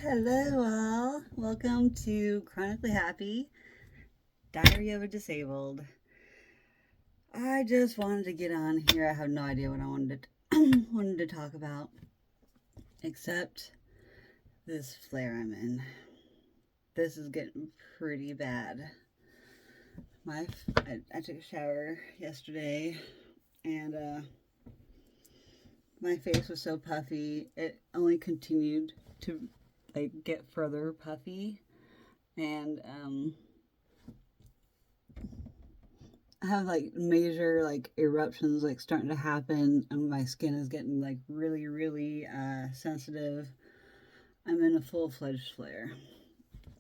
Hello, all. Welcome to Chronically Happy, Diary of a Disabled. I just wanted to get on here. I have no idea what I wanted to talk about, except this flare I'm in. This is getting pretty bad. I took a shower yesterday, and my face was so puffy. It only continued to get further puffy, and I have major eruptions starting to happen, and my skin is getting really sensitive. I'm in a full-fledged flare.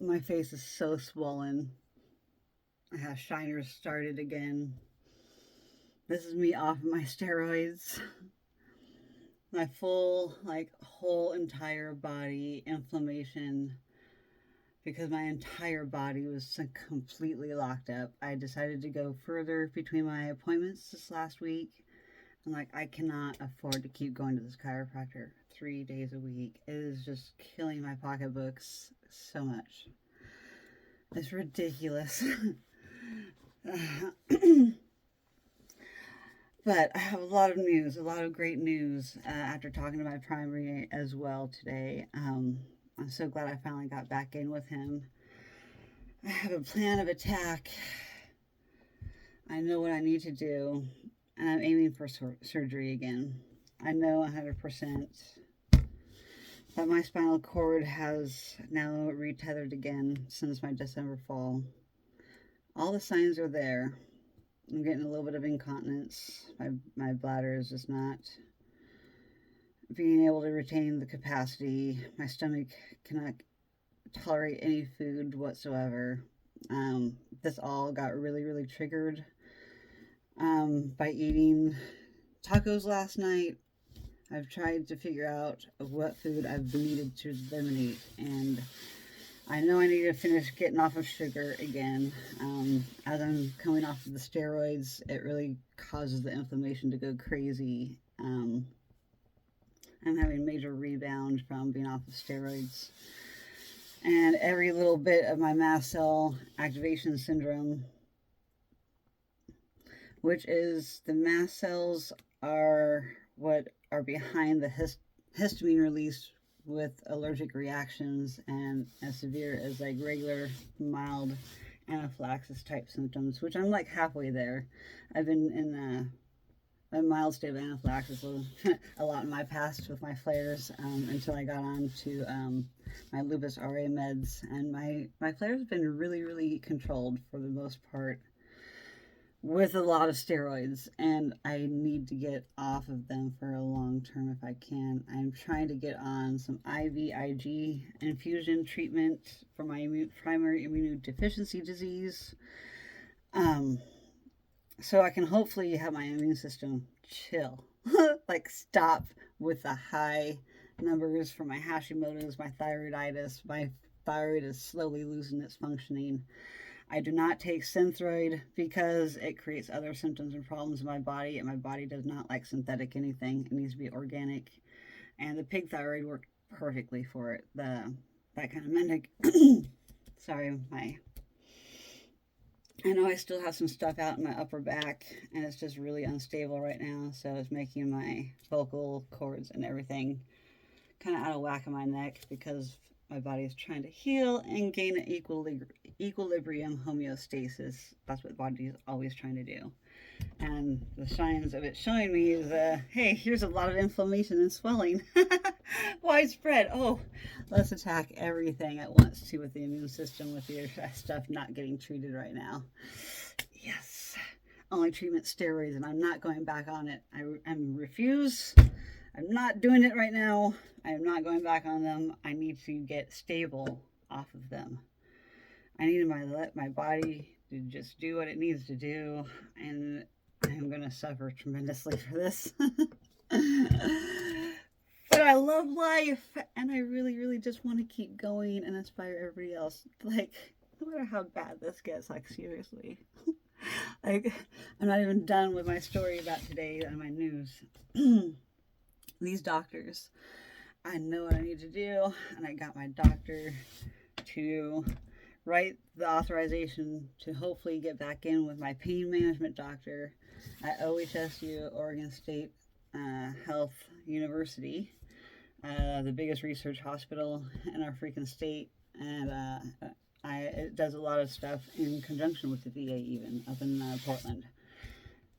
My face is so swollen. I have shiners started again. This is me off my steroids. My full whole entire body inflammation, because my entire body was completely locked up. I decided to go further between my appointments this last week. I'm like, I cannot afford to keep going to this chiropractor 3 days a week. It is just killing my pocketbooks so much. It's ridiculous. But I have a lot of great news after talking to my primary as well today. I'm so glad I finally got back in with him. I have a plan of attack. I know what I need to do, and I'm aiming for surgery again. I know 100% that my spinal cord has now retethered again since my December fall. All the signs are there. I'm getting a little bit of incontinence. My bladder is just not being able to retain the capacity. My stomach cannot tolerate any food whatsoever. This all got really triggered by eating tacos last night. I've tried to figure out what food I've needed to eliminate, and I know I need to finish getting off of sugar again. As I'm coming off of the steroids, it really causes the inflammation to go crazy. I'm having major rebound from being off of steroids. And every little bit of my mast cell activation syndrome, which is the mast cells are what are behind the histamine release with allergic reactions and as severe as regular mild anaphylaxis type symptoms, which I'm halfway there. I've been in a mild state of anaphylaxis a lot in my past with my flares until I got on to my lupus RA meds, and my flares have been really controlled for the most part with a lot of steroids, and I need to get off of them for a long term if I can. I'm trying to get on some IVIG infusion treatment for my primary immunodeficiency disease, so I can hopefully have my immune system chill, stop with the high numbers for my Hashimoto's, my thyroiditis. My thyroid is slowly losing its functioning. I do not take Synthroid because it creates other symptoms and problems in my body, and my body does not like synthetic anything. It needs to be organic, and the pig thyroid worked perfectly for it. That kind of medic. Sorry, I know I still have some stuff out in my upper back, and it's just really unstable right now, so it's making my vocal cords and everything kind of out of whack in my neck, because my body is trying to heal and gain an equilibrium homeostasis. That's what the body is always trying to do. And the signs of it showing me is, hey, here's a lot of inflammation and swelling. Widespread. Oh, let's attack everything at once, too, with the immune system, with the stuff not getting treated right now. Yes. Only treatment steroids, and I'm not going back on it. I refuse. I'm not doing it right now. I am not going back on them. I need to get stable off of them. I need to let my body to just do what it needs to do, and I'm going to suffer tremendously for this. But I love life, and I really just want to keep going and inspire everybody else. No matter how bad this gets, seriously. I'm not even done with my story about today on my news. These doctors I know what I need to do, and I got my doctor to write the authorization to hopefully get back in with my pain management doctor at OHSU, Oregon State Health University, the biggest research hospital in our freaking state, and it does a lot of stuff in conjunction with the VA, even up in Portland.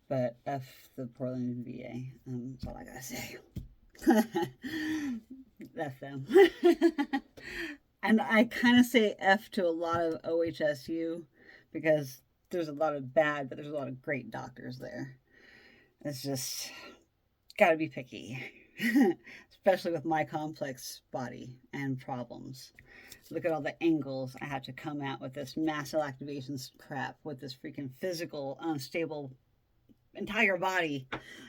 But F the Portland VA. That's all I gotta say. F them. And I kind of say F to a lot of OHSU because there's a lot of bad, but there's a lot of great doctors there. It's just gotta be picky, especially with my complex body and problems. Look at all the angles I had to come at with this mast cell activations crap, with this freaking physical, unstable entire body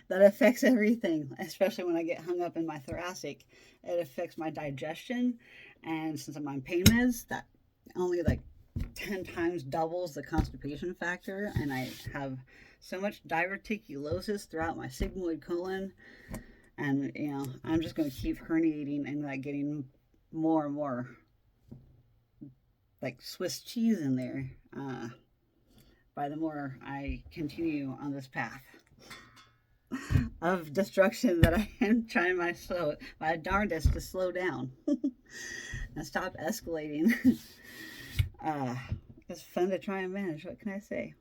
that affects everything, especially when I get hung up in my thoracic. It affects my digestion, and since I'm on pain meds, that only like 10 times doubles the constipation factor, and I have so much diverticulosis throughout my sigmoid colon, and I'm just going to keep herniating and like getting more and more like Swiss cheese in there by the more I continue on this path of destruction that I am trying my darndest to slow down and stop escalating. It's fun to try and manage. What can I say?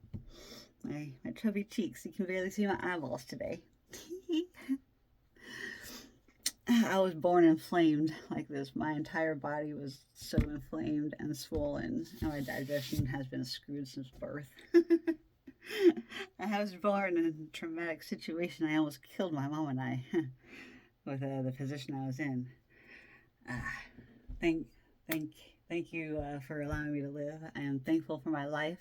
My chubby cheeks. You can barely see my eyeballs today. I was born inflamed like this. My entire body was so inflamed and swollen, and my digestion has been screwed since birth. I was born in a traumatic situation. I almost killed my mom and I with the position I was in. Thank you for allowing me to live. I am thankful for my life.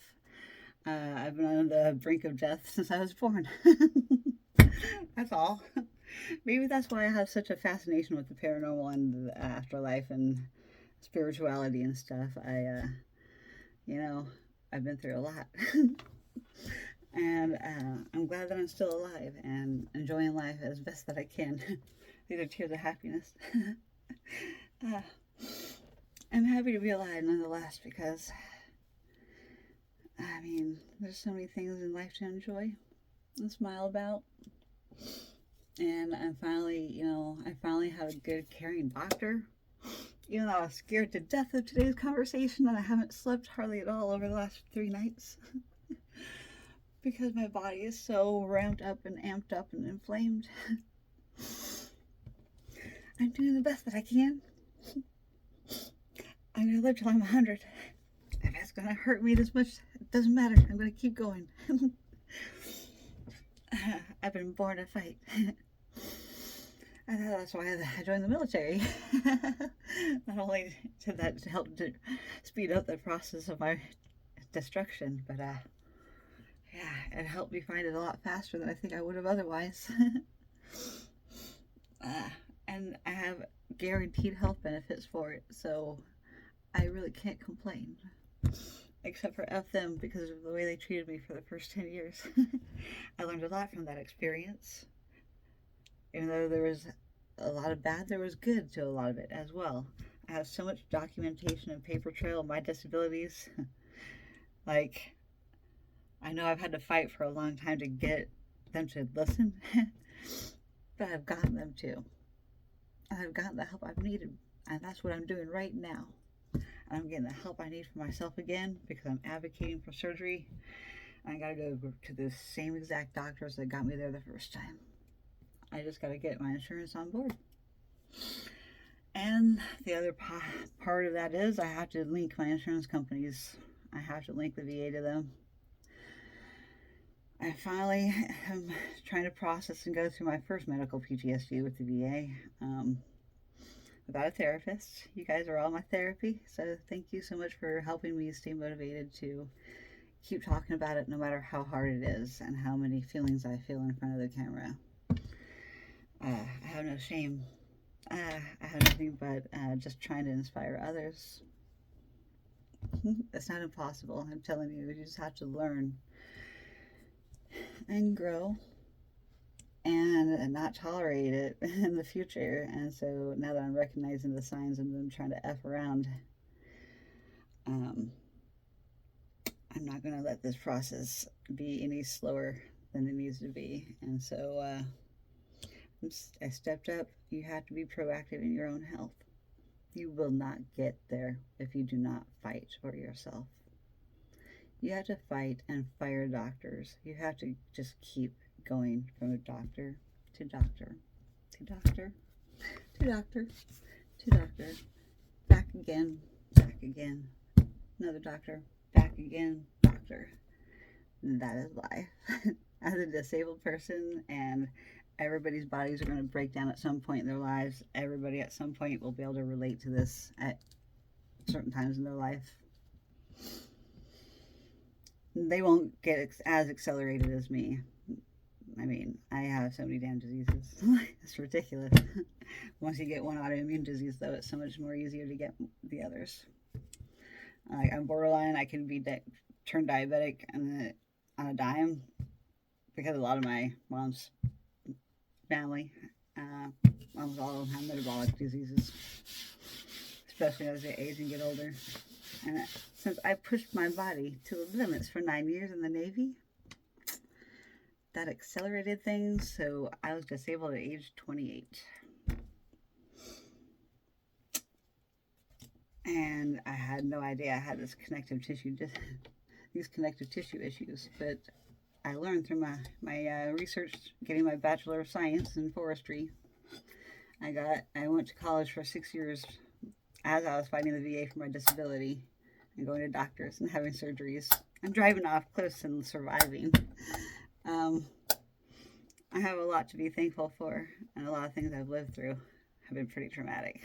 I've been on the brink of death since I was born. That's all. Maybe that's why I have such a fascination with the paranormal and the afterlife and spirituality and stuff. I've been through a lot. And I'm glad that I'm still alive and enjoying life as best that I can. These are tears of happiness. I'm happy to be alive nonetheless because, there's so many things in life to enjoy and smile about. And I finally have a good, caring doctor. Even though I was scared to death of today's conversation and I haven't slept hardly at all over the last 3 nights. Because my body is so ramped up and amped up and inflamed. I'm doing the best that I can. I'm going to live till I'm 100. If it's going to hurt me this much, it doesn't matter. I'm going to keep going. I've been born to fight. That's why I joined the military. Not only did that help to speed up the process of my destruction, but it helped me find it a lot faster than I think I would have otherwise. And I have guaranteed health benefits for it, so I really can't complain. Except for F them because of the way they treated me for the first 10 years. I learned a lot from that experience. Even though there was a lot of bad, there was good to a lot of it as well. I have so much documentation and paper trail of my disabilities. Like, I know I've had to fight for a long time to get them to listen, but I've gotten them to. I've gotten the help I've needed, and that's what I'm doing right now. I'm getting the help I need for myself again because I'm advocating for surgery. I gotta go to the same exact doctors that got me there the first time. I just gotta get my insurance on board. And the other part of that is I have to link my insurance companies. I have to link the VA to them. I finally am trying to process and go through my first medical PTSD with the VA. Without a therapist. You guys are all my therapy, so thank you so much for helping me stay motivated to keep talking about it no matter how hard it is and how many feelings I feel in front of the camera. I have no shame. I have nothing but just trying to inspire others. It's not impossible. I'm telling you, you just have to learn and grow and not tolerate it in the future. And so now that I'm recognizing the signs and them trying to F around, um, I'm not going to let this process be any slower than it needs to be. And so I stepped up. You have to be proactive in your own health. You will not get there if you do not fight for yourself. You have to fight and fire doctors. You have to just keep going from doctor to doctor to doctor to doctor to doctor, back again, another doctor, back again, doctor. That is life. As a disabled person, and everybody's bodies are going to break down at some point in their lives. Everybody at some point will be able to relate to this at certain times in their life. They won't get as accelerated as me. I mean, I have so many damn diseases. It's ridiculous. Once you get one autoimmune disease, though, it's so much more easier to get the others. Like, I'm borderline. I can be turned diabetic on a dime because a lot of my mom's family, almost all of them have metabolic diseases, especially as they age and get older. And since I pushed my body to the limits for 9 years in the Navy, that accelerated things, so I was disabled at age 28. And I had no idea I had this connective tissue, these connective tissue issues. But I learned through my research, getting my Bachelor of Science in Forestry. I went to college for 6 years as I was fighting the VA for my disability and going to doctors and having surgeries and driving off cliffs and surviving. I have a lot to be thankful for, and a lot of things I've lived through have been pretty traumatic.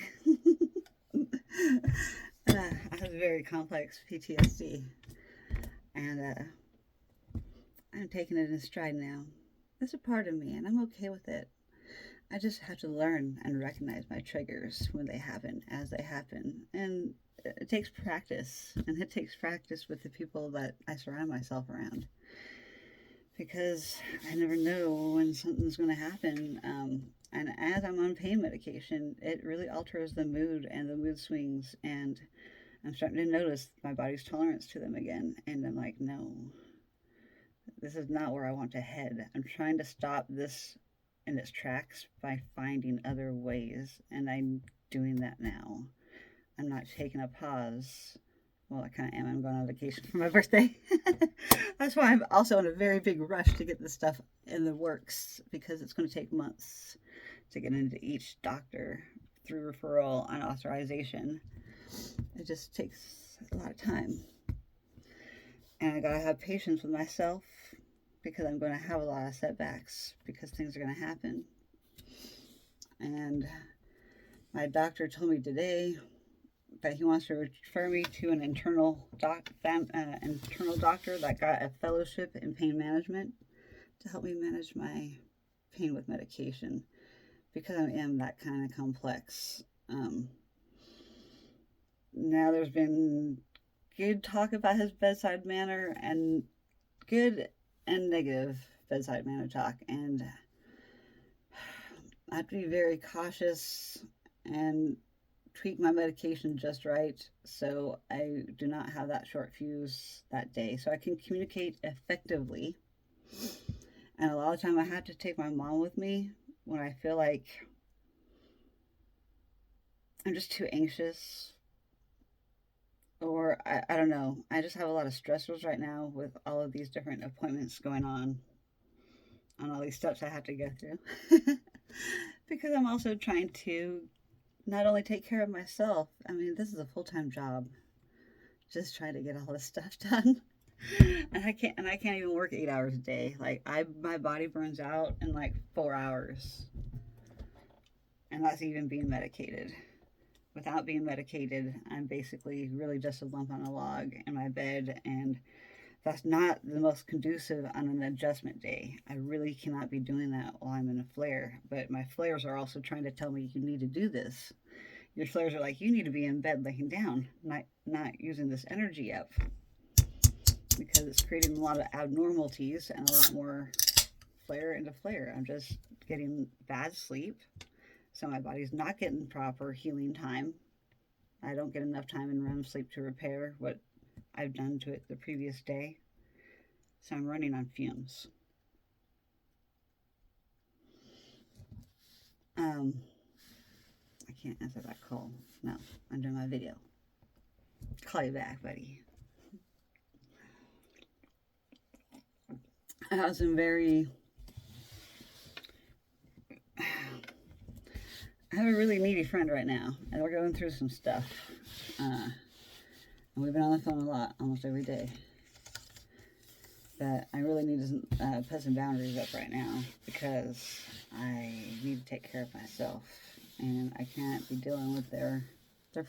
I have very complex PTSD, and I'm taking it in stride now. It's a part of me, and I'm okay with it. I just have to learn and recognize my triggers when they happen, as they happen. And it takes practice, and it takes practice with the people that I surround myself around. Because I never know when something's going to happen. And as I'm on pain medication, it really alters the mood and the mood swings. And I'm starting to notice my body's tolerance to them again. And I'm like, no, this is not where I want to head. I'm trying to stop this in its tracks by finding other ways. And I'm doing that now. I'm not taking a pause. Well, I kind of am. I'm going on vacation for my birthday. That's why I'm also in a very big rush to get this stuff in the works, because it's going to take months to get into each doctor through referral and authorization. It just takes a lot of time. And I got to have patience with myself, because I'm going to have a lot of setbacks, because things are going to happen. And my doctor told me today that he wants to refer me to an internal doctor that got a fellowship in pain management to help me manage my pain with medication, because I am that kind of complex. Now there's been good talk about his bedside manner, and good and negative bedside manner talk, and I have to be very cautious and tweak my medication just right, so I do not have that short fuse that day, so I can communicate effectively. And a lot of time I have to take my mom with me when I feel like I'm just too anxious, or I don't know. I just have a lot of stressors right now with all of these different appointments going on all these steps I have to go through. Because I'm also trying to not only take care of myself. I mean, this is a full-time job, just trying to get all this stuff done. And I can't even work 8 hours a day. Like, my body burns out in like 4 hours, and that's even being medicated. Without being medicated, I'm basically really just a lump on a log in my bed, and that's not the most conducive on an adjustment day. I really cannot be doing that while I'm in a flare. But my flares are also trying to tell me, you need to do this. Your flares are like, you need to be in bed laying down, not using this energy up. Because it's creating a lot of abnormalities and a lot more flare into flare. I'm just getting bad sleep. So my body's not getting proper healing time. I don't get enough time in REM sleep to repair what I've done to it the previous day. So I'm running on fumes. I can't answer that call. No, I'm doing my video. Call you back, buddy. I have some very... I have a really needy friend right now, and we're going through some stuff. And we've been on the phone a lot, almost every day. But I really need to put some boundaries up right now, because I need to take care of myself. And I can't be dealing with their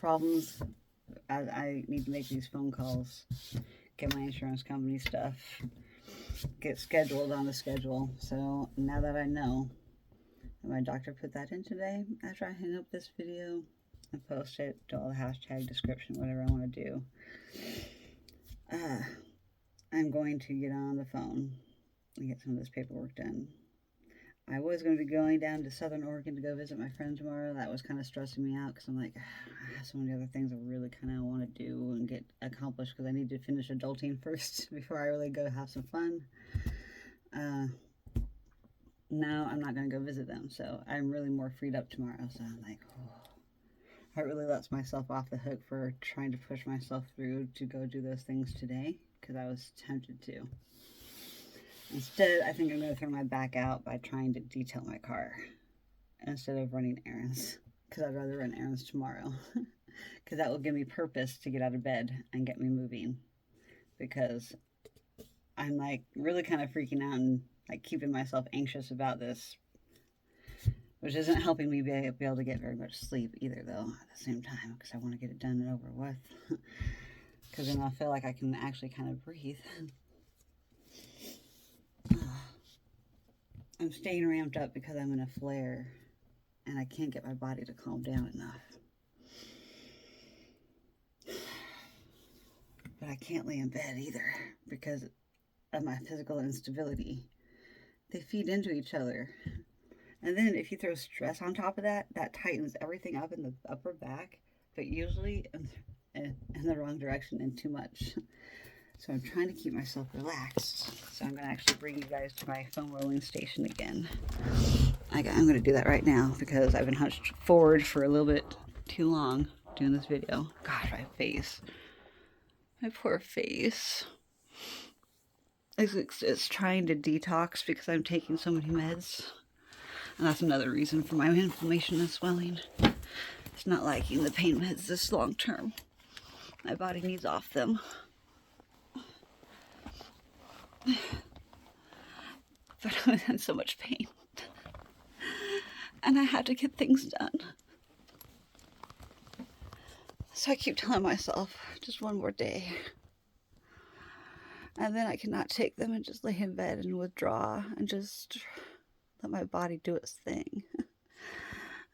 problems. I need to make these phone calls, get my insurance company stuff, get scheduled on the schedule. So now that I know, my doctor put that in today, after I hang up this video and post it, do all the hashtag description, whatever I want to do. I'm going to get on the phone and get some of this paperwork done. I was going to be going down to Southern Oregon to go visit my friend tomorrow. That was kind of stressing me out because I'm like, I have so many other things I really kind of want to do and get accomplished because I need to finish adulting first before I really go have some fun. Now I'm not going to go visit them, so I'm really more freed up tomorrow. So I'm like, oh, I really lets myself off the hook for trying to push myself through to go do those things today because I was tempted to. Instead, I think I'm going to throw my back out by trying to detail my car instead of running errands, because I'd rather run errands tomorrow, because that will give me purpose to get out of bed and get me moving, because I'm like really kind of freaking out and like keeping myself anxious about this, which isn't helping me be able to get very much sleep either, though, at the same time, because I want to get it done and over with, because then I'll feel like I can actually kind of breathe. I'm staying ramped up because I'm in a flare and I can't get my body to calm down enough. But I can't lay in bed either because of my physical instability. They feed into each other. And then if you throw stress on top of that, that tightens everything up in the upper back, but usually in the wrong direction and too much. So I'm trying to keep myself relaxed. So I'm going to actually bring you guys to my foam rolling station again. I'm going to do that right now because I've been hunched forward for a little bit too long doing this video. God, my face. My poor face. It's trying to detox because I'm taking so many meds. And that's another reason for my inflammation and swelling. It's not liking the pain meds this long term. My body needs off them. But I'm in so much pain. And I had to get things done. So I keep telling myself, just one more day. And then I cannot take them and just lay in bed and withdraw and just let my body do its thing.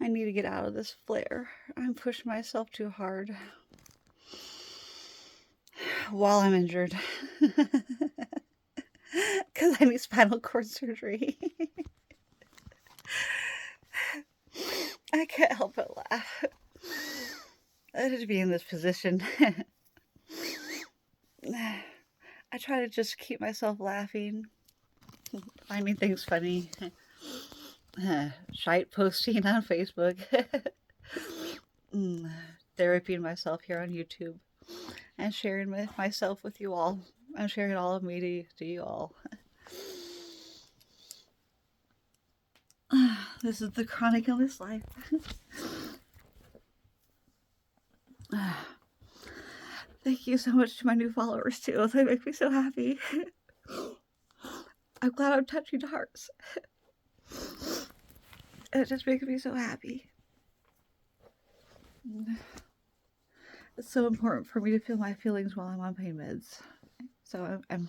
I need to get out of this flare. I'm pushing myself too hard while I'm injured. Because I need spinal cord surgery. I can't help but laugh. I had to be in this position. I try to just keep myself laughing, finding things funny, shite posting on Facebook, therapying myself here on YouTube, and sharing myself with you all. I'm sharing all of me to you all. This is the chronic illness life. Thank you so much to my new followers too. They make me so happy. I'm glad I'm touching hearts. It just makes me so happy. It's so important for me to feel my feelings while I'm on pain meds. So I'm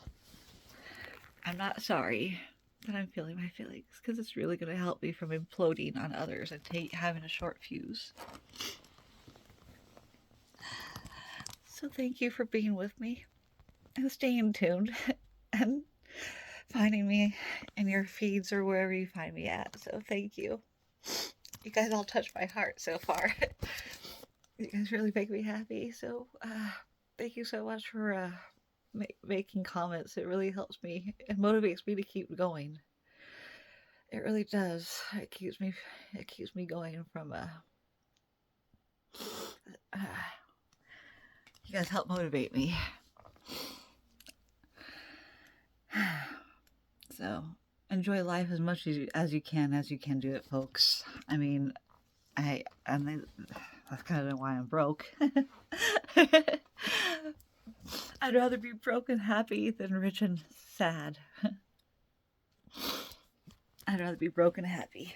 not sorry that I'm feeling my feelings, because it's really going to help me from imploding on others and having a short fuse. So thank you for being with me and staying tuned and finding me in your feeds or wherever you find me at. So thank you. You guys all touched my heart so far. You guys really make me happy. So thank you so much for making comments. It really helps me. It motivates me to keep going. It really does. It keeps me going from you guys help motivate me. So enjoy life as much as you can do it, folks. I mean, that's kind of why I'm broke. I'd rather be broke and happy than rich and sad. I'd rather be broke and happy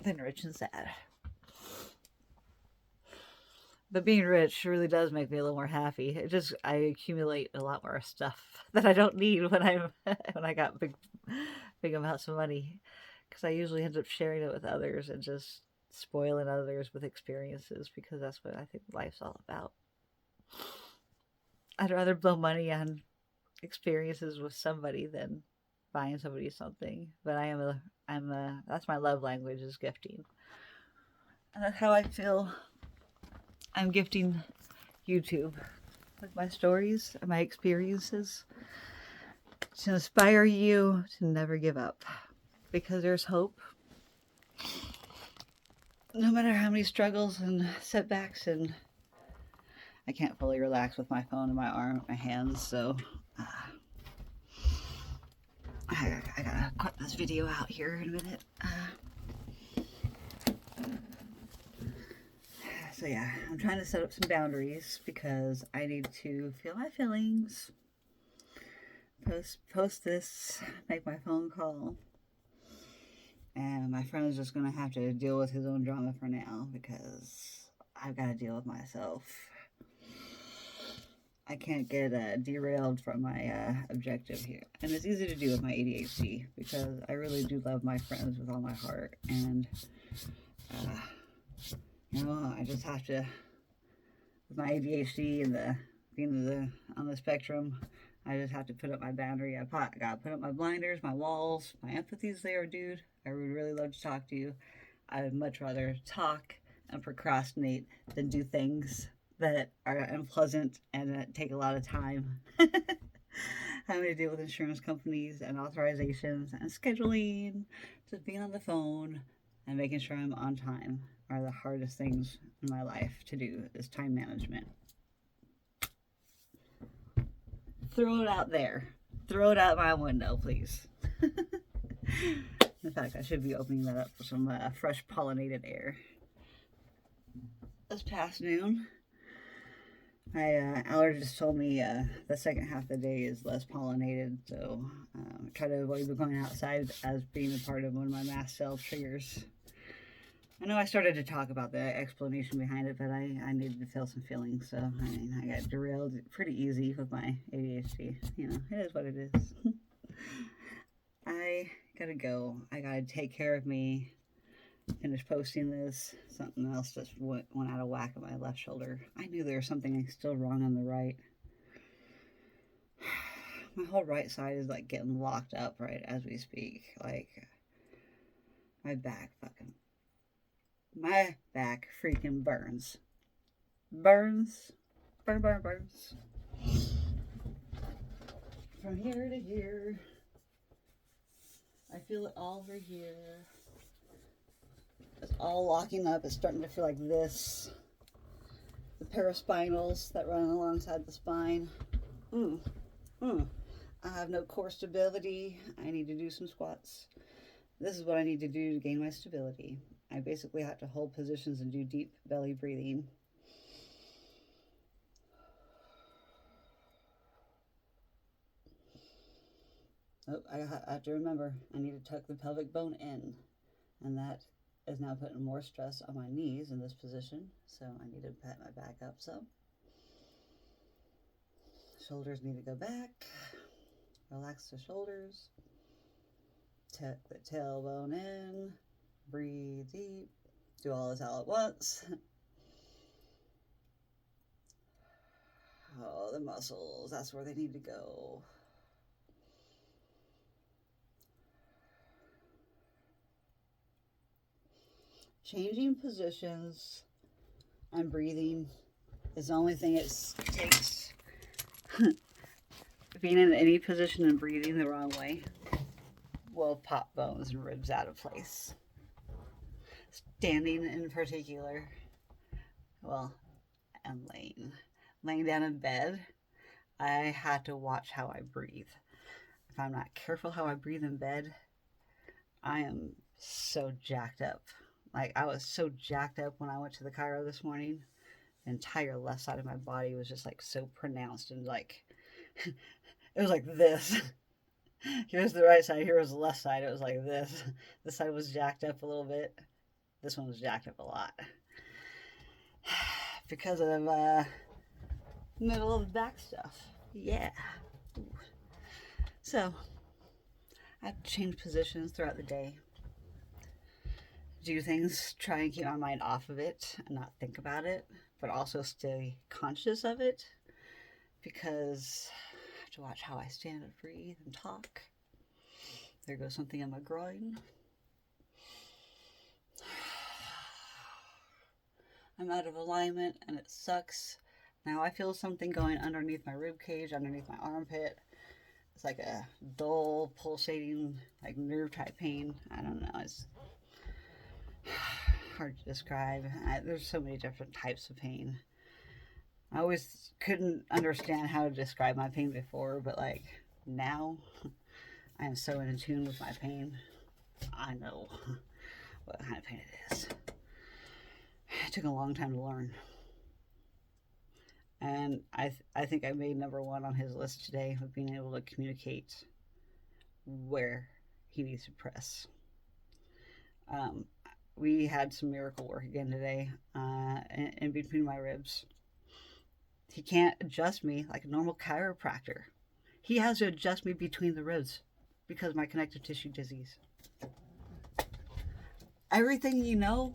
than rich and sad. But being rich really does make me a little more happy. I accumulate a lot more stuff that I don't need when I got big amounts of money, because I usually end up sharing it with others and just spoiling others with experiences, because that's what I think life's all about. I'd rather blow money on experiences with somebody than buying somebody something. But that's my love language, is gifting. And that's how I feel I'm gifting YouTube with my stories and my experiences, to inspire you to never give up, because there's hope. No matter how many struggles and setbacks, and I can't fully relax with my phone in my arm, my hands, so I gotta cut this video out here in a minute. So yeah, I'm trying to set up some boundaries, because I need to feel my feelings, post this, make my phone call, and my friend's just gonna have to deal with his own drama for now, because I've got to deal with myself. I can't get derailed from my objective here. And it's easy to do with my ADHD, because I really do love my friends with all my heart. And, I just have to, with my ADHD and being on the spectrum, I just have to put up my boundary. I gotta put up my blinders, my walls. My empathy's there, dude. I would really love to talk to you. I would much rather talk and procrastinate than do things that are unpleasant and that take a lot of time. Having to deal with insurance companies and authorizations and scheduling, just being on the phone and making sure I'm on time are the hardest things in my life to do, is time management. Throw it out there. Throw it out my window, please. In fact, I should be opening that up for some fresh pollinated air. This past noon, my allergist told me the second half of the day is less pollinated, so try to avoid going outside as being a part of one of my mast cell triggers. I know I started to talk about the explanation behind it, but I needed to feel some feelings, so I got derailed pretty easy with my ADHD. It is what it is. I gotta go. I gotta take care of me. Finish posting this. Something else just went out of whack on my left shoulder. I knew there was something still wrong on the right. My whole right side is like getting locked up right as we speak. Like, my back freaking burns. Burns. Burns. From here to here. I feel it all over here. It's all locking up. It's starting to feel like this. The paraspinals that run alongside the spine. I have no core stability. I need to do some squats. This is what I need to do to gain my stability. I basically have to hold positions and do deep belly breathing. Oh, I have to remember, I need to tuck the pelvic bone in, and that is now putting more stress on my knees in this position, so I need to pat my back up some. Shoulders need to go back. Relax the shoulders. Tuck the tailbone in. Breathe deep. Do all this all at once. Oh, the muscles, that's where they need to go. changing positions and breathing is the only thing it takes. Being in any position and breathing the wrong way will pop bones and ribs out of place. Standing in particular, well, and laying down in bed, I had to watch how I breathe. If I'm not careful how I breathe in bed, I am so jacked up. Like, I was so jacked up when I went to the chiro this morning. The entire left side of my body was just like so pronounced, and like it was like this. Here's the right side, here was the left side. It was like this. This side was jacked up a little bit. This one was jacked up a lot. Because of middle of the back stuff. Yeah. So, I have to change positions throughout the day. Do things, try and keep my mind off of it and not think about it, but also stay conscious of it, because I have to watch how I stand and breathe and talk. There goes something in my groin. I'm out of alignment and it sucks. Now I feel something going underneath my rib cage, underneath my armpit. It's like a dull, pulsating, like nerve type pain. I don't know. It's hard to describe. There's so many different types of pain. I always couldn't understand how to describe my pain before, but like now I am so in tune with my pain. I know what kind of pain it is. It took a long time to learn. And I think I made number one on his list today of being able to communicate where he needs to press. We had some miracle work again today in between my ribs. He can't adjust me like a normal chiropractor. He has to adjust me between the ribs because of my connective tissue disease. Everything you know,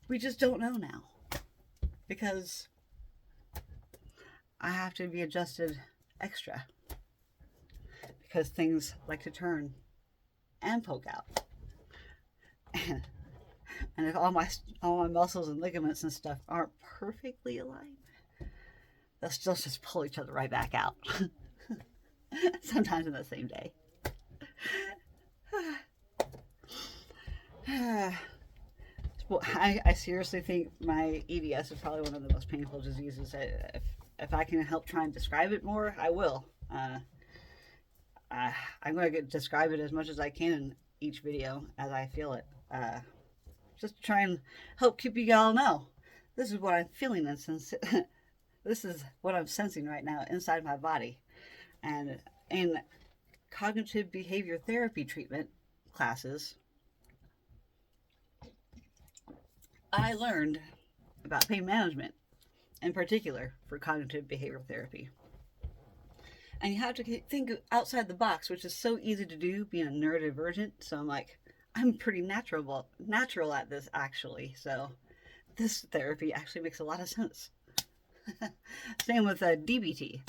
we just don't know now. Because I have to be adjusted extra. Because things like to turn and poke out. And if all my muscles and ligaments and stuff aren't perfectly aligned, they'll still just pull each other right back out. Sometimes in the same day. Well, I seriously think my EDS is probably one of the most painful diseases. If I can help try and describe it more, I will. I'm going to describe it as much as I can in each video as I feel it. Just to try and help keep you all know. This is what I'm feeling, and this is what I'm sensing right now inside my body. And in cognitive behavior therapy treatment classes, I learned about pain management, in particular for cognitive behavioral therapy. And you have to think outside the box, which is so easy to do being a neurodivergent. So I'm like, I'm pretty natural at this actually. So this therapy actually makes a lot of sense. Same with DBT.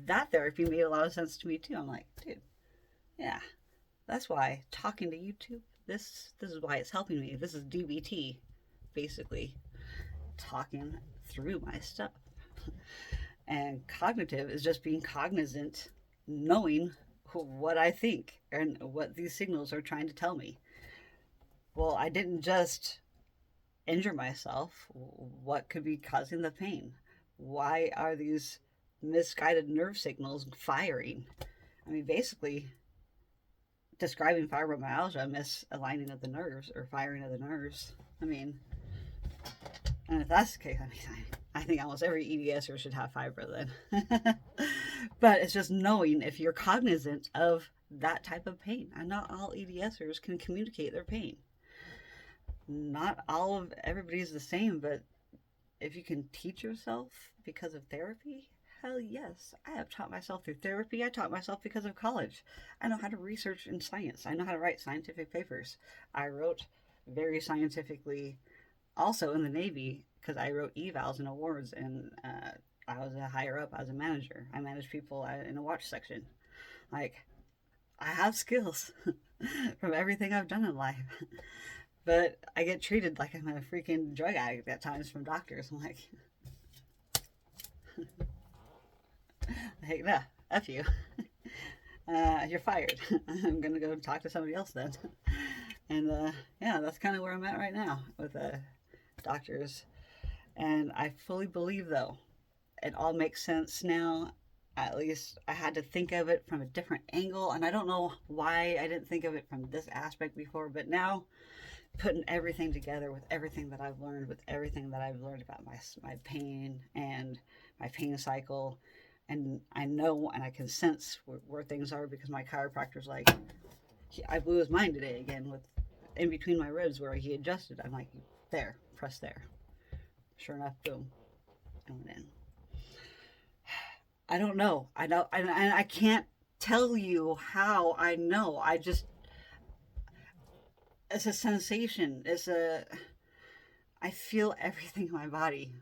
That therapy made a lot of sense to me too. I'm like, dude, yeah, that's why talking to YouTube, this is why it's helping me. This is DBT, basically talking through my stuff. And cognitive is just being cognizant, knowing what I think and what these signals are trying to tell me. Well, I didn't just injure myself. What could be causing the pain? Why are these misguided nerve signals firing? I mean, basically, describing fibromyalgia, misaligning of the nerves or firing of the nerves. I mean, and if that's the case, I think almost every EDSer should have fibro then. But it's just knowing if you're cognizant of that type of pain. And not all EDSers can communicate their pain. Not all of everybody's the same, but if you can teach yourself because of therapy, hell yes. I have taught myself through therapy. I taught myself because of college. I know how to research in science. I know how to write scientific papers. I wrote very scientifically also in the Navy because I wrote evals and awards, and I was a higher up. I was a manager. I managed people in a watch section. Like, I have skills from everything I've done in life. But I get treated like I'm a freaking drug addict at times from doctors. I'm like, hey, nah, F you. You're fired. I'm going to go talk to somebody else then. And yeah, that's kind of where I'm at right now with doctors. And I fully believe, though, it all makes sense now. At least I had to think of it from a different angle. And I don't know why I didn't think of it from this aspect before, but now putting everything together with everything that I've learned, with everything that I've learned about my pain and my pain cycle, and I know and I can sense where things are because my chiropractor's like, I blew his mind today again with in between my ribs where he adjusted. I'm like, there, press there. Sure enough, boom, I went in. I don't know. I can't tell you how I know. I just, it's a sensation. I feel everything in my body,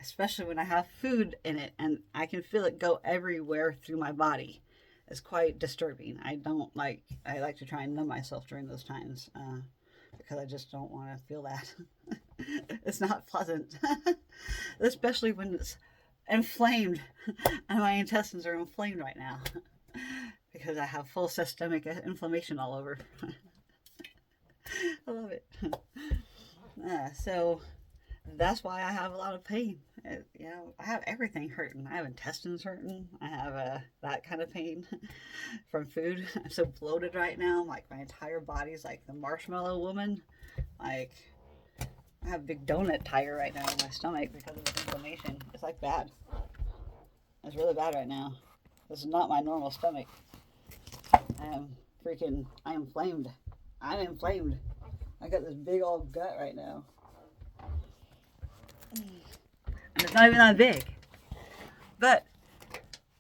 especially when I have food in it, and I can feel it go everywhere through my body. It's quite disturbing. I like to try and numb myself during those times because I just don't want to feel that. It's not pleasant, especially when it's inflamed, and my intestines are inflamed right now because I have full systemic inflammation all over. I love it. So that's why I have a lot of pain. I have everything hurting. I have intestines hurting. I have that kind of pain from food. I'm so bloated right now. Like my entire body's like the marshmallow woman. Like I have a big donut tire right now in my stomach because of the inflammation. It's like bad. It's really bad right now. This is not my normal stomach. I am inflamed. I'm inflamed. I got this big old gut right now. And it's not even that big. But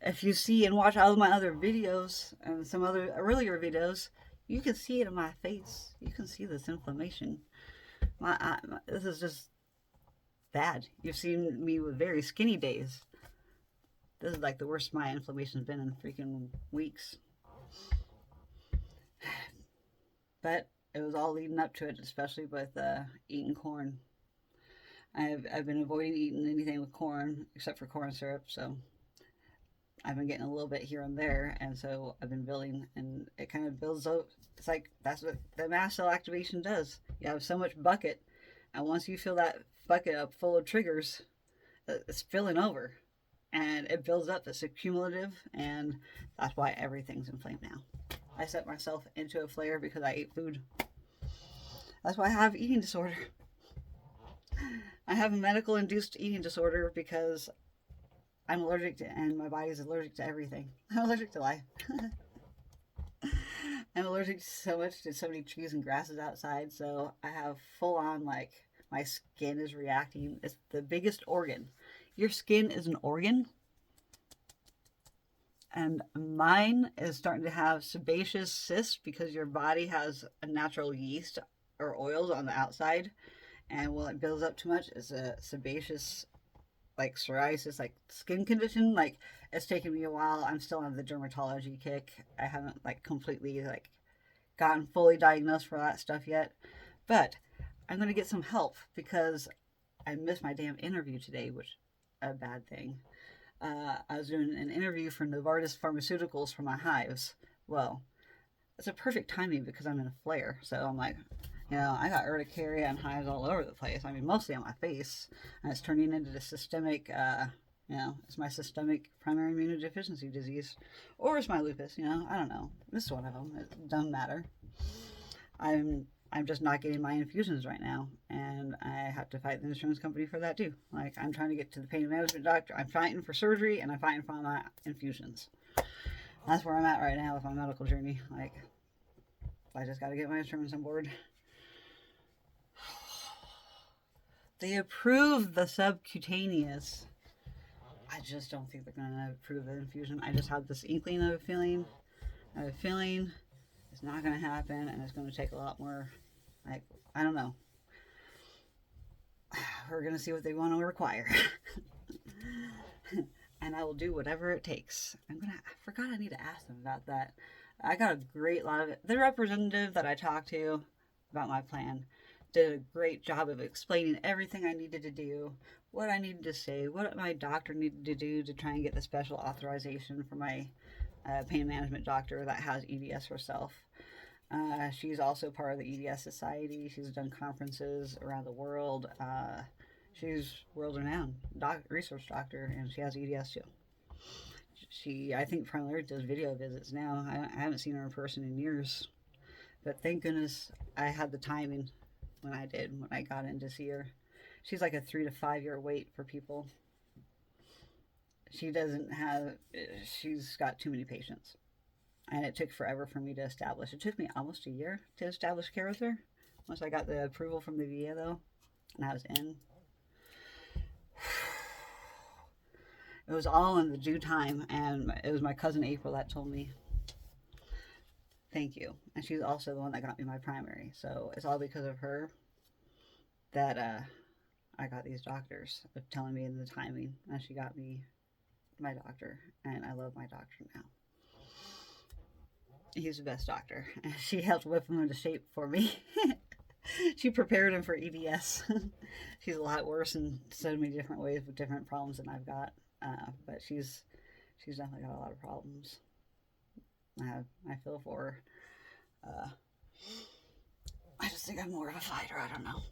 if you see and watch all of my other videos and some other earlier videos, you can see it in my face. You can see this inflammation. This is just bad. You've seen me with very skinny days. This is like the worst my inflammation's been in freaking weeks. But it was all leading up to it, especially with eating corn. I've been avoiding eating anything with corn except for corn syrup, so I've been getting a little bit here and there, and so I've been building, and it kind of builds up. It's like that's what the mast cell activation does. You have so much bucket, and once you fill that bucket up full of triggers, it's filling over, and it builds up. It's accumulative, and that's why everything's inflamed now. I set myself into a flare because I ate food. That's why I have eating disorder. I have a medical induced eating disorder because I'm allergic to, and my body's allergic to everything. I'm allergic to life. I'm allergic so much to so many trees and grasses outside, so I have full on, like, my skin is reacting. It's the biggest organ. Your skin is an organ, and mine is starting to have sebaceous cysts because your body has a natural yeast or oils on the outside, and when it builds up too much, it's a sebaceous, like psoriasis, like skin condition. Like it's taken me a while. I'm still on the dermatology kick. I haven't like completely like gotten fully diagnosed for that stuff yet, but I'm gonna get some help because I missed my damn interview today, which a bad thing. I was doing an interview for Novartis Pharmaceuticals for my hives. Well, it's a perfect timing because I'm in a flare, so I'm like, I got urticaria and hives all over the place. I mean, mostly on my face, and it's turning into the systemic, it's my systemic primary immunodeficiency disease, or it's my lupus. I don't know. This is one of them. It doesn't matter. I'm just not getting my infusions right now, and I have to fight the insurance company for that too. Like I'm trying to get to the pain management doctor. I'm fighting for surgery, and I'm fighting for my infusions. That's where I'm at right now with my medical journey. Like I just got to get my insurance on board. They approved the subcutaneous. I just don't think they're going to approve the infusion. I just have this inkling of a feeling. I have a feeling it's not going to happen, and it's going to take a lot more. Like, I don't know. We're going to see what they want to require. And I will do whatever it takes. I forgot I need to ask them about that. I got a great lot of it. The representative that I talked to about my plan, did a great job of explaining everything I needed to do, what I needed to say, what my doctor needed to do to try and get the special authorization for my pain management doctor that has EDS herself. She's also part of the EDS Society. She's done conferences around the world. She's world-renowned research doctor, and she has EDS too. She, I think, primarily does video visits now. I haven't seen her in person in years. But thank goodness I had the timing when I got in to see her. She's like a 3 to 5 year wait for people. She's got too many patients. And it took forever for me to establish. It took me almost a year to establish care with her. Once I got the approval from the VA though, and I was in. It was all in the due time, and it was my cousin April that told me, thank you. And she's also the one that got me my primary. So it's all because of her that I got these doctors telling me in the timing. And she got me my doctor. And I love my doctor now. He's the best doctor. And she helped whip him into shape for me. She prepared him for EDS. She's a lot worse in so many different ways with different problems than I've got. But she's definitely got a lot of problems. I feel for her. I just think I'm more of a fighter. I don't know.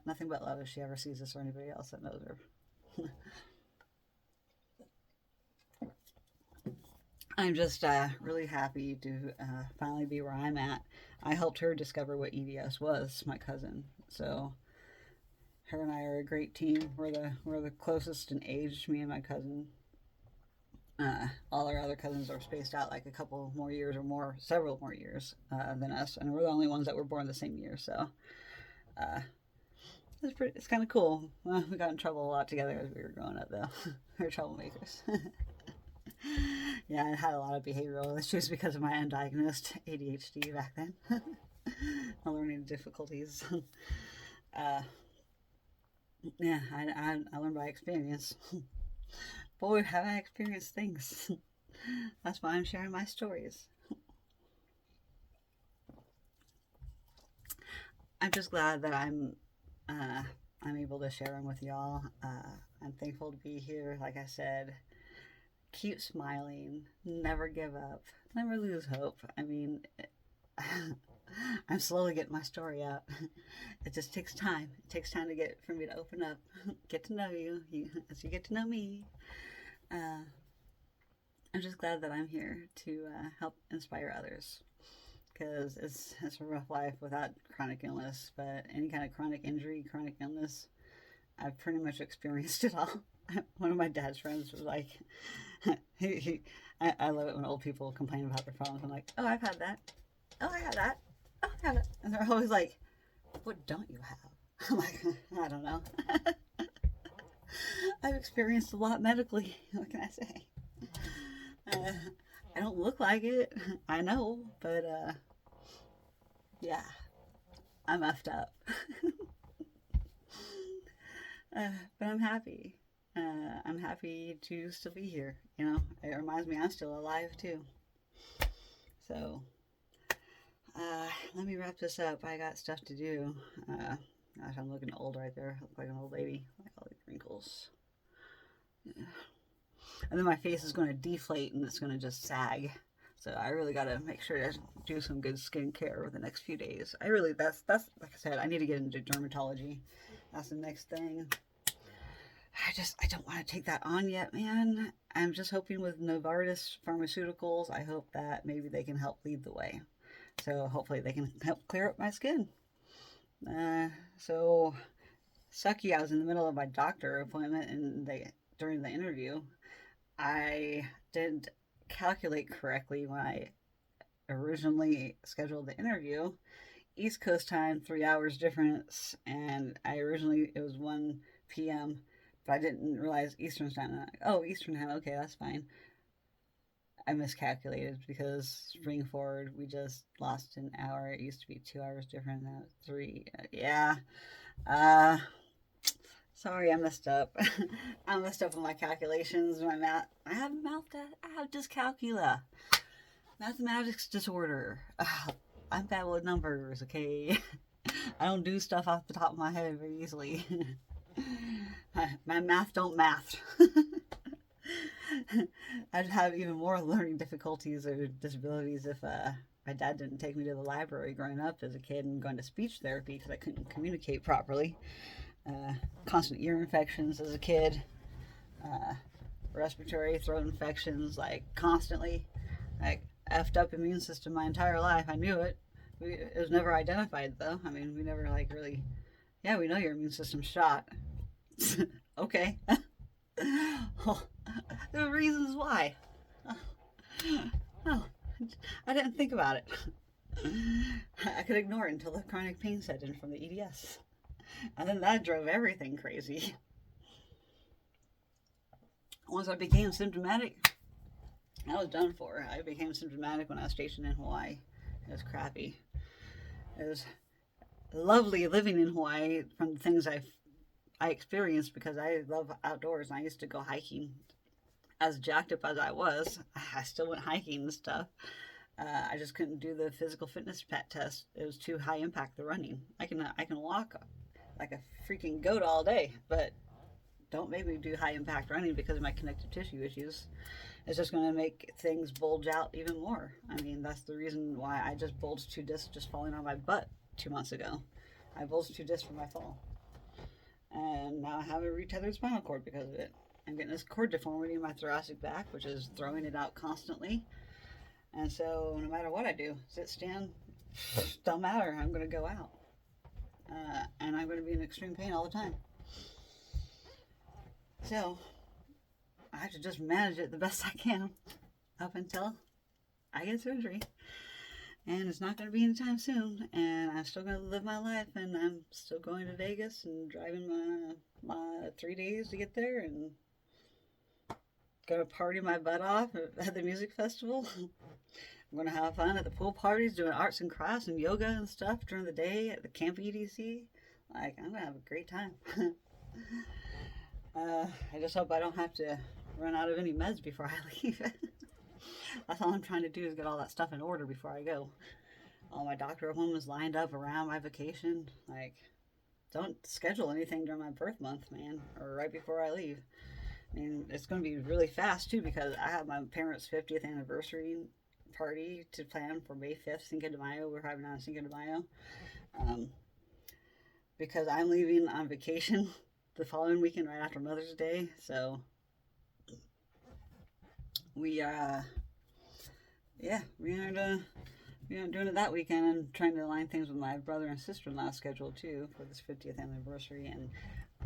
Nothing but love if she ever sees this or anybody else that knows her. I'm just really happy to finally be where I'm at. I helped her discover what EDS was, my cousin. So her and I are a great team. We're the closest in age, me and my cousin. All our other cousins are spaced out like a couple more years or more, several more years than us, and we're the only ones that were born the same year. So it's kind of cool. Well, we got in trouble a lot together as we were growing up, though. We were troublemakers. Yeah, I had a lot of behavioral issues because of my undiagnosed ADHD back then. My learning difficulties. Yeah, I learned by experience. Boy, have I experienced things. That's why I'm sharing my stories. I'm just glad that I'm able to share them with y'all. I'm thankful to be here. Like I said, keep smiling, never give up, never lose hope. I mean, I'm slowly getting my story out. It just takes time. It takes time for me to open up, get to know you as you get to know me. I'm just glad that I'm here to help inspire others, because it's a rough life without chronic illness. But any kind of chronic injury, chronic illness, I've pretty much experienced it all. One of my dad's friends was like, I love it when old people complain about their problems. I'm like, oh, I've had that. Oh, I had that. Oh, I had it. And they're always like, what don't you have? I'm like, I don't know. I've experienced a lot medically. What can I say? I don't look like it. I know, but yeah, I'm effed up. But I'm happy. I'm happy to still be here. You know, it reminds me I'm still alive too. So, let me wrap this up. I got stuff to do. Gosh, I'm looking old right there. I look like an old lady. Like all these wrinkles. Yeah. And then my face is going to deflate and it's going to just sag. So I really got to make sure to do some good skincare over the next few days. That's like I said, I need to get into dermatology. That's the next thing. I don't want to take that on yet, man. I'm just hoping with Novartis Pharmaceuticals, I hope that maybe they can help lead the way. So hopefully they can help clear up my skin. So sucky, I was in the middle of my doctor appointment and during the interview, I didn't calculate correctly when I originally scheduled the interview. East Coast time, 3 hours difference, and it was 1 p.m., but I didn't realize Eastern time. I'm like, oh, Eastern time, okay, that's fine. I miscalculated because spring forward, we just lost an hour. It used to be 2 hours different, now it's 3. Yeah. Sorry, I messed up. I messed up with my calculations, my math. I have dyscalculia. Mathematics disorder. I'm bad with numbers, okay? I don't do stuff off the top of my head very easily. My math don't math. I'd have even more learning difficulties or disabilities if my dad didn't take me to the library growing up as a kid and going to speech therapy because I couldn't communicate properly. Constant ear infections as a kid. Respiratory throat infections, like constantly. Like effed up immune system my entire life. I knew it. It was never identified though. I mean, we never like really. Yeah, we know your immune system's shot. Okay. Well, there are reasons why. Oh, I didn't think about it. I could ignore it until the chronic pain set in from the EDS. And then that drove everything crazy. Once I became symptomatic, I was done for. I became symptomatic when I was stationed in Hawaii. It was crappy. It was lovely living in Hawaii from the things I experienced because I love outdoors and I used to go hiking. As jacked up as I was, I still went hiking and stuff. I just couldn't do the physical fitness PET test. It was too high impact, the running. I can walk like a freaking goat all day, but don't make me do high impact running because of my connective tissue issues. It's just going to make things bulge out even more. I mean, that's the reason why I just bulged 2 discs just falling on my butt 2 months ago. I bulged 2 discs from my fall. And now I have a retethered spinal cord because of it. I'm getting this cord deformity in my thoracic back, which is throwing it out constantly. And so no matter what I do, sit, stand, don't matter. I'm going to go out. And I'm going to be in extreme pain all the time. So I have to just manage it the best I can up until I get surgery. And it's not going to be anytime soon. And I'm still going to live my life. And I'm still going to Vegas and driving my 3 days to get there. And going to party my butt off at the music festival. I'm going to have fun at the pool parties, doing arts and crafts and yoga and stuff during the day at the camp EDC. Like, I'm going to have a great time. I just hope I don't have to run out of any meds before I leave. That's all I'm trying to do is get all that stuff in order before I go. All my doctor appointments lined up around my vacation. Like, don't schedule anything during my birth month, man, or right before I leave. I mean, it's going to be really fast, too, because I have my parents' 50th anniversary party to plan for May 5th, Cinco de Mayo. We're having on Cinco de Mayo. Because I'm leaving on vacation the following weekend right after Mother's Day. So, we are doing it that weekend and trying to align things with my brother and sister-in-law's schedule, too, for this 50th anniversary. And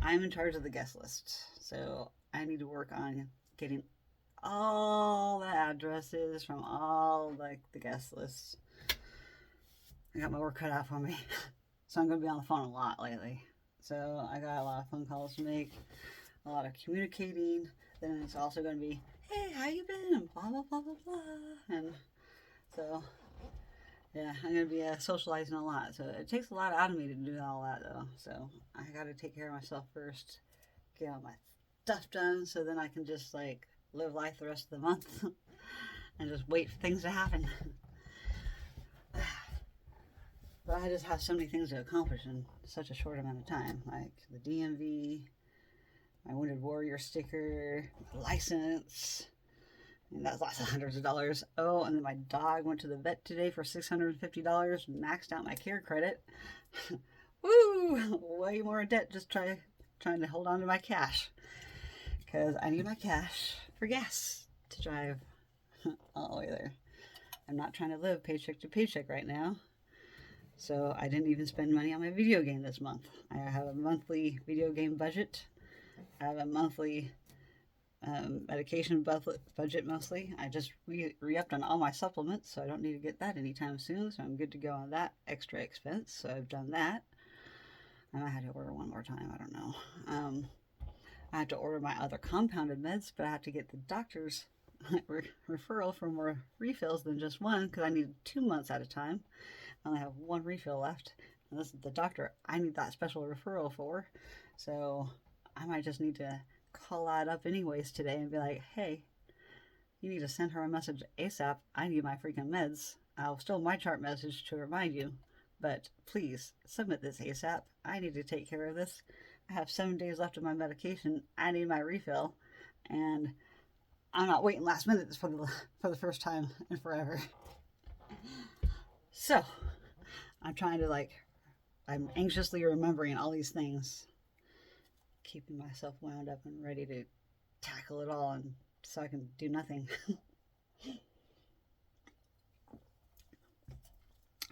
I'm in charge of the guest list. So, I need to work on getting all the addresses from all the guest lists. I got my work cut out for me. So I'm going to be on the phone a lot lately. So I got a lot of phone calls to make, a lot of communicating. Then it's also going to be, hey, how you been? Blah, blah, blah, blah, blah. And so, yeah, I'm going to be socializing a lot. So it takes a lot out of me to do all that, though. So I got to take care of myself first, get all my stuff done, so then I can just, live life the rest of the month and just wait for things to happen. But I just have so many things to accomplish in such a short amount of time, like the DMV, my Wounded Warrior sticker, license, and that's lots of hundreds of dollars. Oh, and then my dog went to the vet today for $650, maxed out my care credit. Woo! Way more in debt just trying to hold on to my cash. Because I need my cash for gas to drive all the way there. I'm not trying to live paycheck to paycheck right now. So I didn't even spend money on my video game this month. I have a monthly video game budget. I have a monthly medication budget mostly. I just re-upped on all my supplements, so I don't need to get that anytime soon. So I'm good to go on that extra expense. So I've done that. And I had to order one more time. I don't know. I have to order my other compounded meds, but I have to get the doctor's referral for more refills than just one because I need 2 months at a time. I only have 1 refill left. And this is the doctor I need that special referral for. So I might just need to call that up anyways today and be like, hey, you need to send her a message ASAP. I need my freaking meds. I'll still my chart message to remind you, but please submit this ASAP. I need to take care of this. I have 7 days left of my medication. I need my refill, and I'm not waiting last minute for the first time in forever. So I'm trying to I'm anxiously remembering all these things, keeping myself wound up and ready to tackle it all, and so I can do nothing.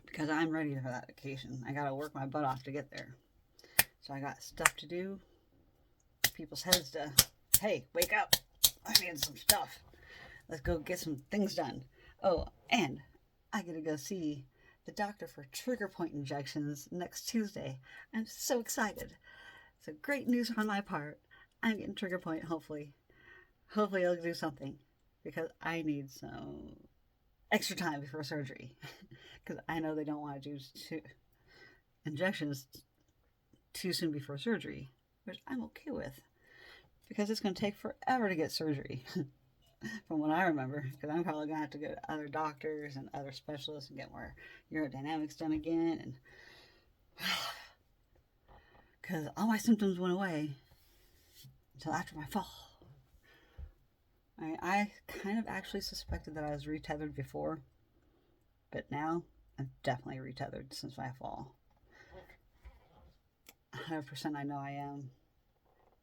Because I'm ready for that vacation. I gotta work my butt off to get there. So I got stuff to do. People's heads to, hey, wake up. I need some stuff. Let's go get some things done. Oh, and I get to go see the doctor for trigger point injections next Tuesday. I'm so excited. So great news on my part. I'm getting trigger point, hopefully. Hopefully it'll do something. Because I need some extra time before surgery. Because I know they don't want to do injections too soon before surgery. Which I'm okay with. Because it's going to take forever to get surgery. From what I remember. Because I'm probably going to have to go to other doctors and other specialists and get more urodynamics done again. And because all my symptoms went away until after my fall. I kind of actually suspected that I was retethered before. But now, I'm definitely retethered since my fall. 100% I know I am.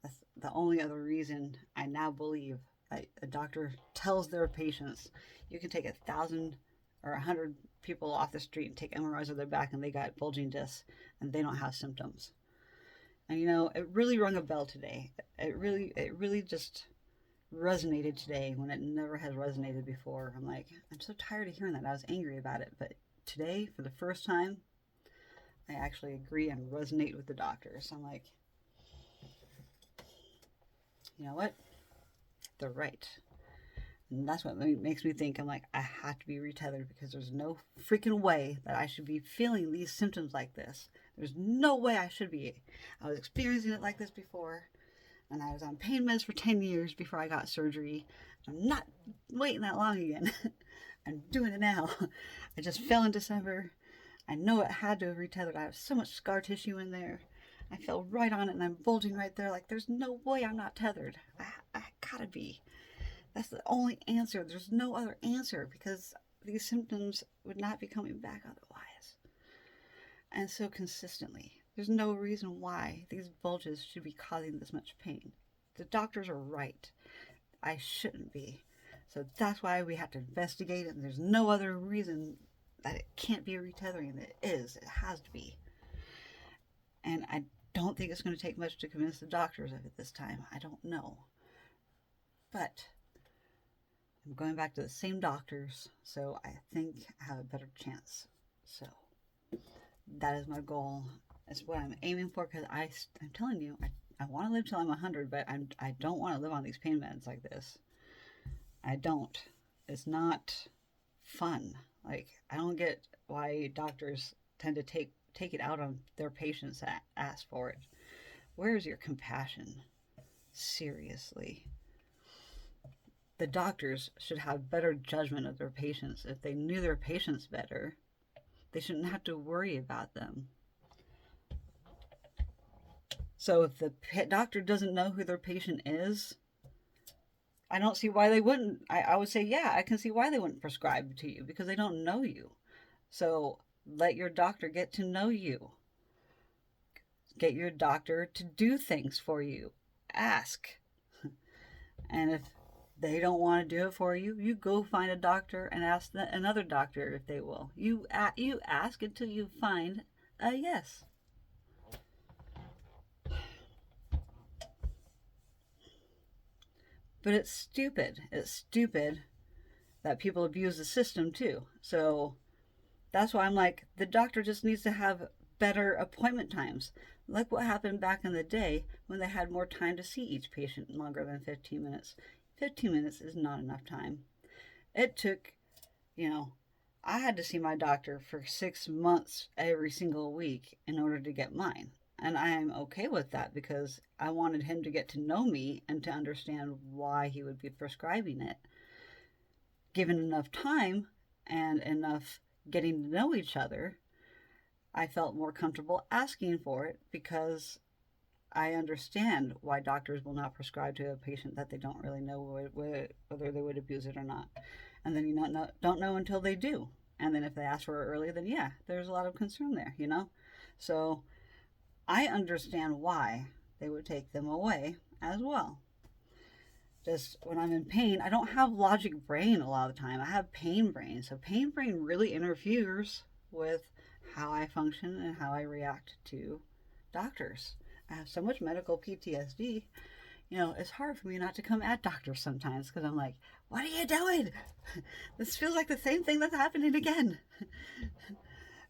That's the only other reason I now believe that a doctor tells their patients, you can take 1,000 or 100 people off the street and take MRIs of their back and they got bulging discs and they don't have symptoms. And it really rung a bell today. It really just resonated today when it never has resonated before. I'm like, I'm so tired of hearing that. I was angry about it. But today, for the first time, I actually agree and resonate with the doctors. I'm like, you know what? They're right. And that's what makes me think, I'm like, I have to be retethered because there's no freaking way that I should be feeling these symptoms like this. There's no way I should be. I was experiencing it like this before. And I was on pain meds for 10 years before I got surgery. I'm not waiting that long again. I'm doing it now. I just fell in December. I know it had to have retethered. I have so much scar tissue in there. I fell right on it and I'm bulging right there. Like, there's no way I'm not tethered. I gotta be. That's the only answer. There's no other answer because these symptoms would not be coming back otherwise. And so consistently. There's no reason why these bulges should be causing this much pain. The doctors are right. I shouldn't be. So that's why we have to investigate it. And there's no other reason that it can't be a retethering. It is. It has to be. And I don't think it's going to take much to convince the doctors of it this time. I don't know. But I'm going back to the same doctors. So I think I have a better chance. So that is my goal. That's what I'm aiming for because I'm telling you, I want to live till I'm 100, but I don't want to live on these pain meds like this. I don't. It's not fun. Like, I don't get why doctors tend to take it out on their patients that ask for it. Where is your compassion? Seriously. The doctors should have better judgment of their patients. If they knew their patients better, they shouldn't have to worry about them. So if the doctor doesn't know who their patient is, I don't see why they wouldn't. I would say, yeah, I can see why they wouldn't prescribe to you because they don't know you. So let your doctor get to know you. Get your doctor to do things for you. Ask. And if they don't want to do it for you, you go find a doctor and ask another doctor if they will. You ask until you find a yes. But it's stupid. It's stupid that people abuse the system too. So that's why I'm like, the doctor just needs to have better appointment times. Like what happened back in the day when they had more time to see each patient longer than 15 minutes. 15 minutes is not enough time. It took, I had to see my doctor for 6 months every single week in order to get mine. And I'm okay with that because I wanted him to get to know me and to understand why he would be prescribing it. Given enough time and enough getting to know each other, I felt more comfortable asking for it because I understand why doctors will not prescribe to a patient that they don't really know whether they would abuse it or not. And then you don't know until they do. And then if they ask for it early, then yeah, there's a lot of concern there, you know? So I understand why they would take them away as well. Just when I'm in pain, I don't have logic brain a lot of the time. I have pain brain. So pain brain really interferes with how I function and how I react to doctors. I have so much medical PTSD, you know, it's hard for me not to come at doctors sometimes because I'm like, what are you doing? This feels like the same thing that's happening again.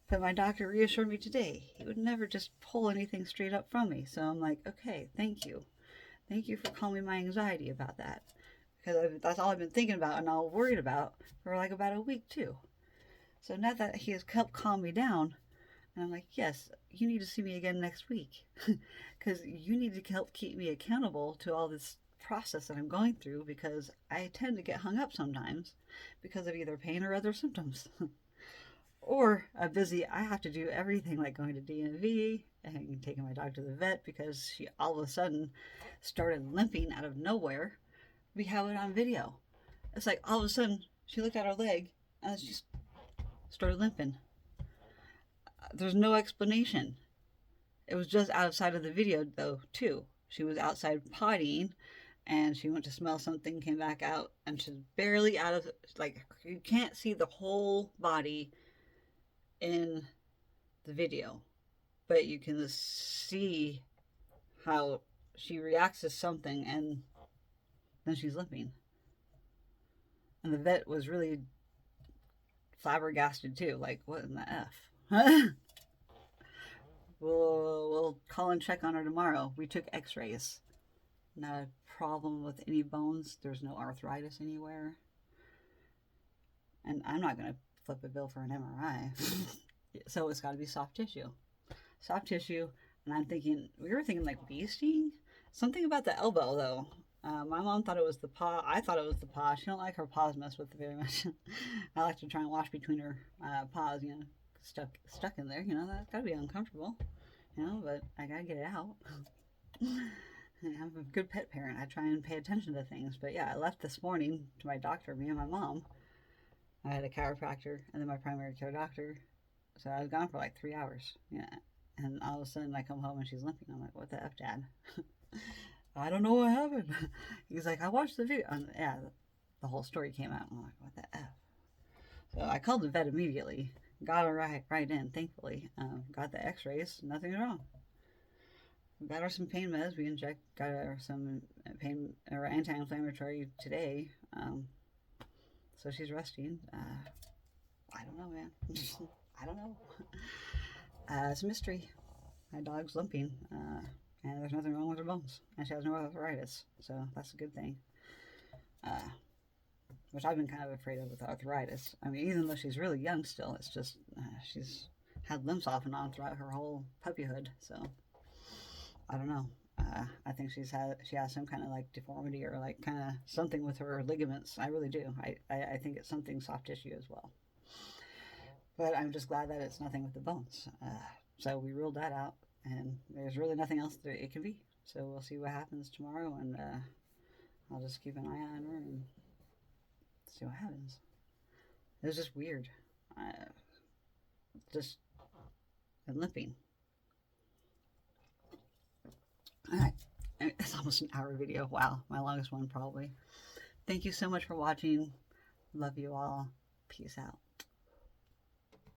But my doctor reassured me today he would never just pull anything straight up from me. So I'm like, okay, thank you. Thank you for calming my anxiety about that. Because that's all I've been thinking about and all worried about for like about a week too. So now that he has helped calm me down, and I'm like, yes, you need to see me again next week. Because you need to help keep me accountable to all this process that I'm going through because I tend to get hung up sometimes because of either pain or other symptoms. Or I have to do everything like going to DMV and taking my dog to the vet because she all of a sudden started limping out of nowhere. We have it on video. It's like all of a sudden she looked at her leg and she started limping. There's no explanation. It was just outside of the video though too. She was outside pottying and she went to smell something, came back out, and she's barely out of, like, you can't see the whole body in the video, but you can see how she reacts to something and then she's limping. And the vet was really flabbergasted too, like, what in the F? We'll call and check on her tomorrow. We took x-rays. Not a problem with any bones. There's no arthritis anywhere. And I'm not going to flip a bill for an MRI. So it's got to be soft tissue. Soft tissue. And we were thinking like bee sting. Something about the elbow though. My mom thought it was the paw. I thought it was the paw. She don't like her paws messed with very much. I like to try and wash between her paws, you know, stuck in there. You know, that's got to be uncomfortable. You know, but I got to get it out. I'm a good pet parent. I try and pay attention to things. But yeah, I left this morning to my doctor, me and my mom. I had a chiropractor and then my primary care doctor. So I was gone for like 3 hours. Yeah. And all of a sudden I come home and she's limping. I'm like, what the F, Dad? I don't know what happened. He's like, I watched the video. And yeah, the whole story came out. I'm like, what the F? So I called the vet immediately. Got her right in, thankfully. Got the x-rays. Nothing wrong. Got her some pain meds. Got her some pain or anti-inflammatory today. So she's resting. I don't know, man. I don't know. It's a mystery. My dog's limping, and there's nothing wrong with her bones, and she has no arthritis, so that's a good thing. Which I've been kind of afraid of with arthritis. I mean, even though she's really young still, it's just she's had limbs off and on throughout her whole puppyhood, so I don't know. I think she has some kind of like deformity or like kind of something with her ligaments. I really do. I think it's something soft tissue as well. But I'm just glad that it's nothing with the bones. So we ruled that out, and there's really nothing else that it can be. So we'll see what happens tomorrow, and I'll just keep an eye on her and see what happens. It was just weird. Just limping. Alright, it's almost an hour video. Wow, my longest one probably. Thank you so much for watching. Love you all. Peace out.